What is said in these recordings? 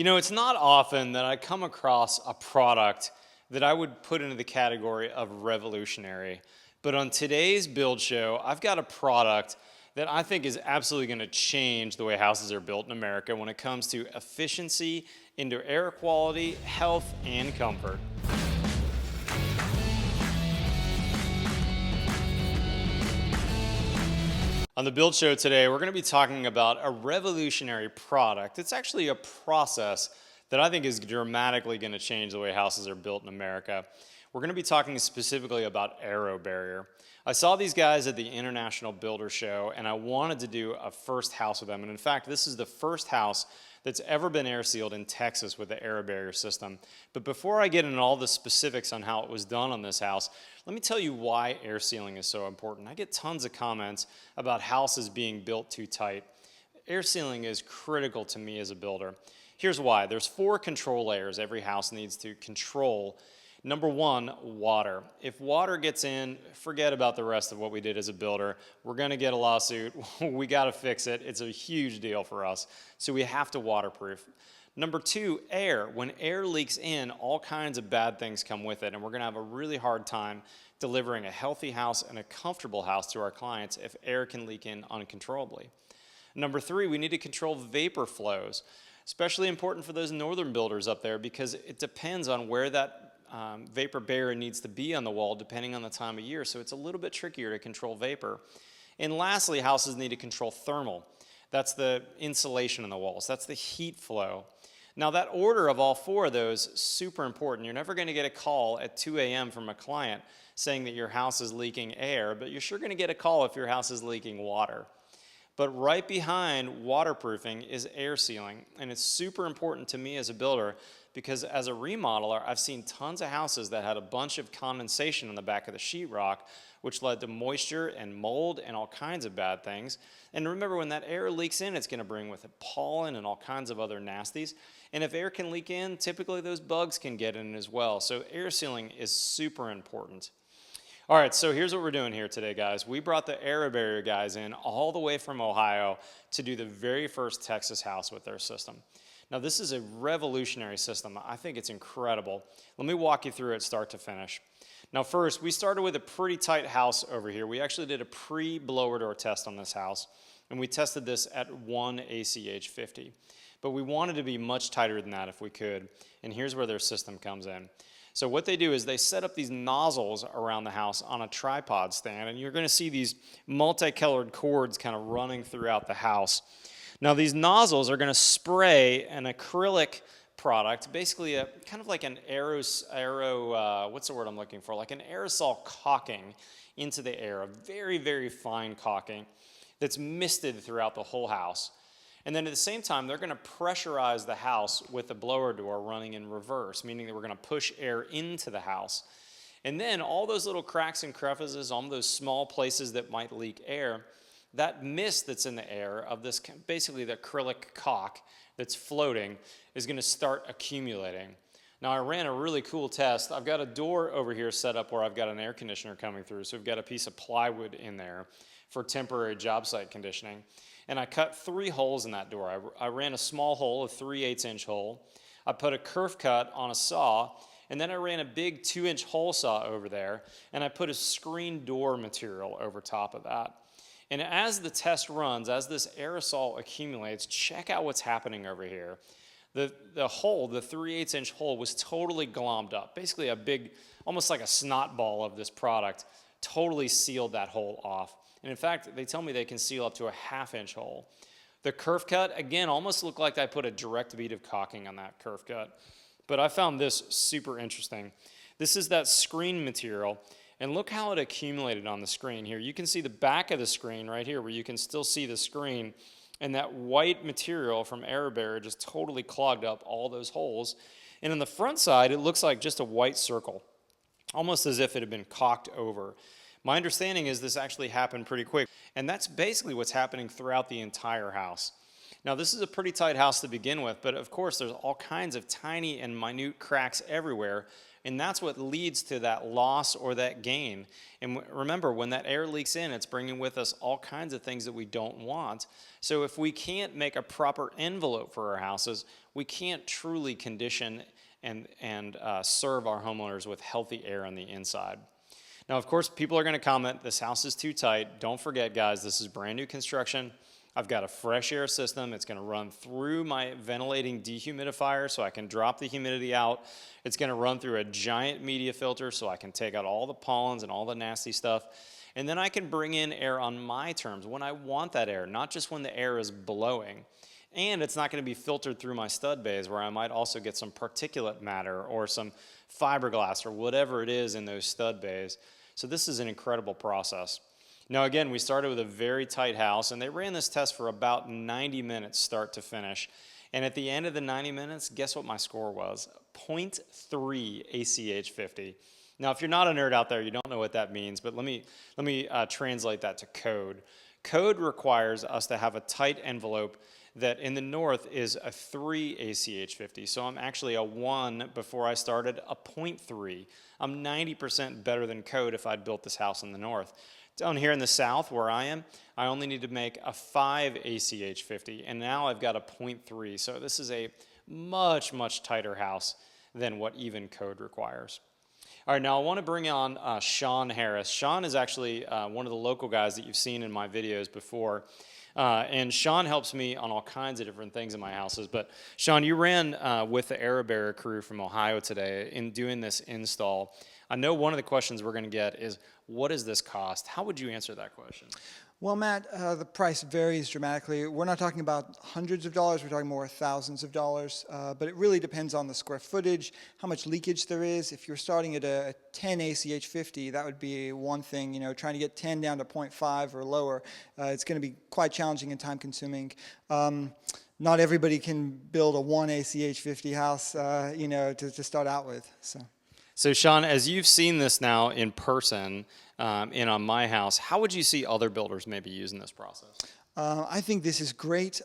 It's not often that I come across a product that I would put into the category of revolutionary. But on today's build show, I've got a product that I think is absolutely going to change the way houses are built in America when it comes to efficiency, indoor air quality, health, and comfort. On the Build Show today, we're going to be talking about a revolutionary product. It's actually a process that I think is dramatically going to change the way houses are built in America. We're going to be talking specifically about aero barrier. I saw these guys at the International Builder Show, and I wanted to do a first house with them. And in fact, this is the first house that's ever been air sealed in Texas with the aero barrier system. But before I get into all the specifics on how it was done on this house, let me tell you why air sealing is so important. I get tons of comments about houses being built too tight. Air sealing is critical to me as a builder. Here's why. There's 4 control layers every house needs to control. Number 1, water. If water gets in, forget about the rest of what we did as a builder. We're going to get a lawsuit. We got to fix it. It's a huge deal for us. So we have to waterproof. Number 2, air. When air leaks in, all kinds of bad things come with it, and we're going to have a really hard time delivering a healthy house and a comfortable house to our clients if air can leak in uncontrollably. Number 3, we need to control vapor flows. Especially important for those northern builders up there because it depends on where that vapor barrier needs to be on the wall depending on the time of year, so it's a little bit trickier to control vapor. And lastly, houses need to control thermal. That's the insulation in the walls. That's the heat flow. Now that order of all 4 of those is super important. You're never going to get a call at 2 a.m. from a client saying that your house is leaking air, but you're sure going to get a call if your house is leaking water. But right behind waterproofing is air sealing, and it's super important to me as a builder because as a remodeler, I've seen tons of houses that had a bunch of condensation on the back of the sheetrock, which led to moisture and mold and all kinds of bad things. And remember, when that air leaks in, it's going to bring with it pollen and all kinds of other nasties. And if air can leak in, typically those bugs can get in as well. So air sealing is super important. All right, so here's what we're doing here today, guys. We brought the aero barrier guys in all the way from Ohio to do the very first Texas house with their system. Now, this is a revolutionary system. I think it's incredible. Let me walk you through it start to finish. Now, first, we started with a pretty tight house over here. We actually did a pre-blower door test on this house, and we tested this at 1 ACH 50. But we wanted to be much tighter than that if we could, and here's where their system comes in. So what they do is they set up these nozzles around the house on a tripod stand, and you're going to see these multicolored cords kind of running throughout the house. Now these nozzles are going to spray an acrylic product, basically a kind of like an what's the word I'm looking for? Like an aerosol caulking into the air, a very, very fine caulking that's misted throughout the whole house. And then at the same time, they're going to pressurize the house with the blower door running in reverse, meaning that we're going to push air into the house. And then all those little cracks and crevices, all those small places that might leak air, that mist that's in the air of this, basically the acrylic caulk that's floating, is going to start accumulating. Now, I ran a really cool test. I've got a door over here set up where I've got an air conditioner coming through, so we've got a piece of plywood in there for temporary job site conditioning. And I cut 3 holes in that door. I ran a small hole, a 3/8 inch hole. I put a kerf cut on a saw, and then I ran a big 2-inch hole saw over there, and I put a screen door material over top of that. And as the test runs, as this aerosol accumulates, check out what's happening over here. The hole, the 3/8 inch hole, was totally glommed up. Basically a big, almost like a snot ball of this product, totally sealed that hole off. And in fact, they tell me they can seal up to a 1/2 inch hole. The kerf cut, again, almost looked like I put a direct bead of caulking on that kerf cut. But I found this super interesting. This is that screen material, and look how it accumulated on the screen here. You can see the back of the screen right here where you can still see the screen, and that white material from aero barrier just totally clogged up all those holes. And on the front side, it looks like just a white circle, almost as if it had been caulked over. My understanding is this actually happened pretty quick, and that's basically what's happening throughout the entire house. Now, this is a pretty tight house to begin with, but of course there's all kinds of tiny and minute cracks everywhere, and that's what leads to that loss or that gain. And remember, when that air leaks in, it's bringing with us all kinds of things that we don't want. So if we can't make a proper envelope for our houses, we can't truly condition and serve our homeowners with healthy air on the inside. Now, of course, people are going to comment, this house is too tight. Don't forget, guys, this is brand new construction. I've got a fresh air system. It's going to run through my ventilating dehumidifier so I can drop the humidity out. It's going to run through a giant media filter so I can take out all the pollens and all the nasty stuff. And then I can bring in air on my terms when I want that air, not just when the air is blowing. And it's not going to be filtered through my stud bays where I might also get some particulate matter or some fiberglass or whatever it is in those stud bays. So this is an incredible process. Now again, we started with a very tight house and they ran this test for about 90 minutes start to finish. And at the end of the 90 minutes, guess what my score was? 0.3 ACH 50. Now if you're not a nerd out there, you don't know what that means, but let me translate that to code. Code requires us to have a tight envelope that in the north is a 3 ACH 50. So I'm actually a 1 before I started, a 0.3. I'm 90% better than code if I'd built this house in the north. Down here in the south where I am, I only need to make a 5 ACH 50, and now I've got a 0.3. So this is a much, much tighter house than what even code requires. All right, now I want to bring on Sean Harris. Sean is actually one of the local guys that you've seen in my videos before. And Sean helps me on all kinds of different things in my houses. But Sean, you ran with the AeroBarrier crew from Ohio today in doing this install. I know one of the questions we're going to get is, what does this cost? How would you answer that question? Well, Matt, the price varies dramatically. We're not talking about hundreds of dollars, we're talking more thousands of dollars, but it really depends on the square footage, how much leakage there is. If you're starting at a 10 ACH 50, that would be one thing, trying to get 10 down to 0.5 or lower, it's going to be quite challenging and time consuming. Not everybody can build a 1 ACH 50 house, to start out with. So Sean, as you've seen this now in person, and on my house, how would you see other builders maybe using this process? I think this is great.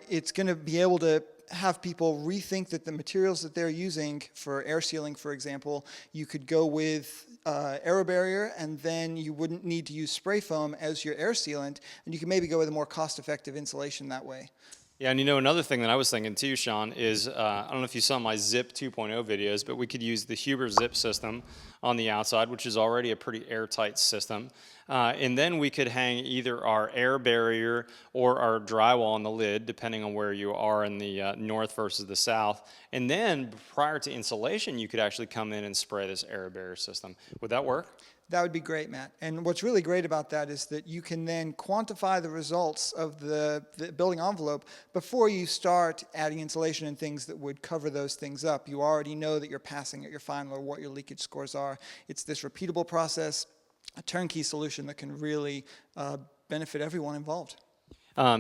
It's going to be able to have people rethink that the materials that they're using for air sealing, for example, you could go with AeroBarrier, and then you wouldn't need to use spray foam as your air sealant, and you can maybe go with a more cost-effective insulation that way. Yeah, and another thing that I was thinking too, Sean, is I don't know if you saw my Zip 2.0 videos, but we could use the Huber Zip system on the outside, which is already a pretty airtight system. And then we could hang either our air barrier or our drywall on the lid, depending on where you are in the north versus the south. And then prior to insulation, you could actually come in and spray this air barrier system. Would that work? That would be great, Matt. And what's really great about that is that you can then quantify the results of the building envelope before you start adding insulation and things that would cover those things up. You already know that you're passing at your final or what your leakage scores are. It's this repeatable process, a turnkey solution that can really benefit everyone involved.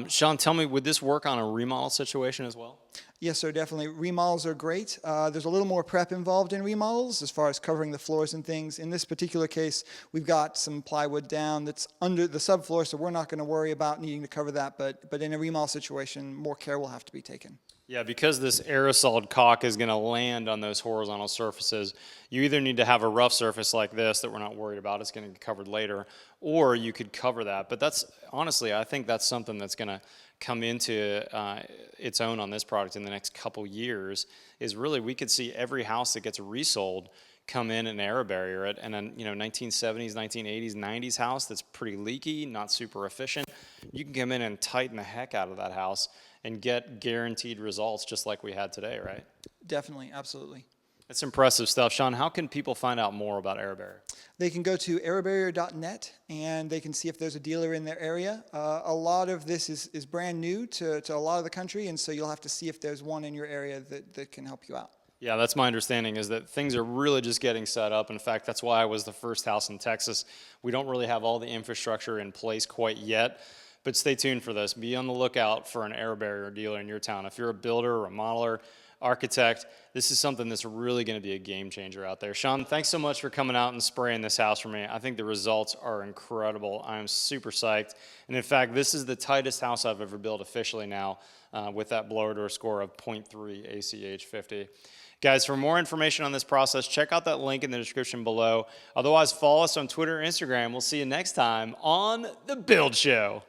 Sean, tell me, would this work on a remodel situation as well? Yes, sir, definitely. Remodels are great. There's a little more prep involved in remodels as far as covering the floors and things. In this particular case, we've got some plywood down that's under the subfloor, so we're not going to worry about needing to cover that. But in a remodel situation, more care will have to be taken. Yeah, because this aerosol caulk is going to land on those horizontal surfaces, you either need to have a rough surface like this that we're not worried about, it's going to get covered later, or you could cover that. But that's, honestly, I think that's something that's going to come into its own on this product in the next couple years, is really we could see every house that gets resold come in an AeroBarrier and a 1970s, 1980s, 90s house that's pretty leaky, not super efficient. You can come in and tighten the heck out of that house and get guaranteed results just like we had today, right? Definitely, absolutely. That's impressive stuff. Sean, how can people find out more about AeroBarrier? They can go to aerobarrier.net and they can see if there's a dealer in their area. A lot of this is brand new to a lot of the country, and so you'll have to see if there's one in your area that can help you out. Yeah, that's my understanding, is that things are really just getting set up. In fact, that's why I was the first house in Texas. We don't really have all the infrastructure in place quite yet, but stay tuned for this. Be on the lookout for an AeroBarrier dealer in your town. If you're a builder, remodeler, architect, this is something that's really going to be a game changer out there. Sean, thanks so much for coming out and spraying this house for me. I think the results are incredible. I am super psyched. And in fact, this is the tightest house I've ever built officially now with that blower door score of 0.3 ACH 50. Guys, for more information on this process, check out that link in the description below. Otherwise, follow us on Twitter and Instagram. We'll see you next time on The Build Show.